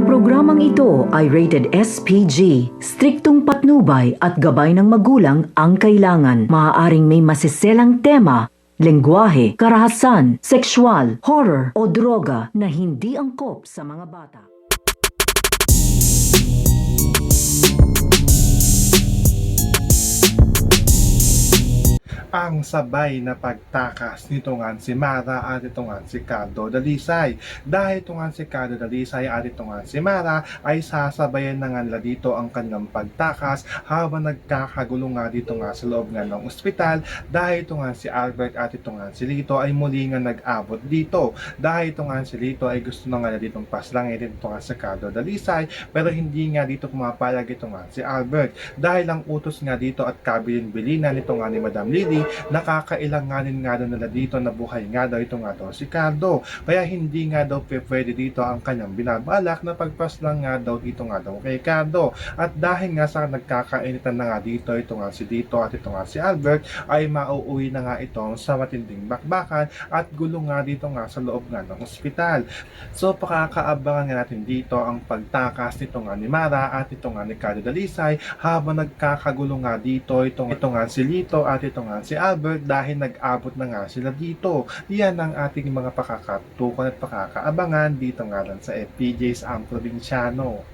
Ang programang ito ay rated SPG. Striktong patnubay at gabay ng magulang ang kailangan. Maaaring may masiselang tema, lengguwahe, karahasan, sexual, horror o droga na hindi angkop sa mga bata. Ang sabay na pagtakas nito nga si Mara at ito nga si Cardo Dalisay. Dahil ito nga si Cardo Dalisay at ito nga si Mara ay sasabayan na nga nila dito ang kanilang pagtakas habang nagkakagulo nga dito nga sa loob nga ng ospital dahil ito nga si Albert at ito nga si Lito ay muli nga nag-abot dito. Dahil ito nga si Lito ay gusto na nga na ditong paslangin ito nga si Cardo Dalisay pero hindi nga dito pumapayag ito nga si Albert. Dahil ang utos nga dito at kabilin-bilinan nito nga ni Madam Lily nakakailanganin nga daw nila dito na buhay nga daw ito nga daw si Cardo. Kaya hindi nga daw pwede dito ang kanyang binabalak na pagpaslang nga daw dito nga daw kay Cardo. At dahil nga sa nagkakainitan na nga dito ito nga si Dito at ito nga si Albert ay mauuwi na nga ito sa matinding bakbakan at gulo nga dito nga sa loob nga ng ospital. So pakakaabangan nga natin dito ang pagtakas nito nga ni Mara at ito nga ni Cardo Dalisay habang nagkakagulo nga dito ito nga si Lito at ito nga si Albert dahil nag-abot na nga sila dito. Yan ang ating mga pakakatukan at pakakaabangan dito nga lang sa FPJ's Ang Probinsyano.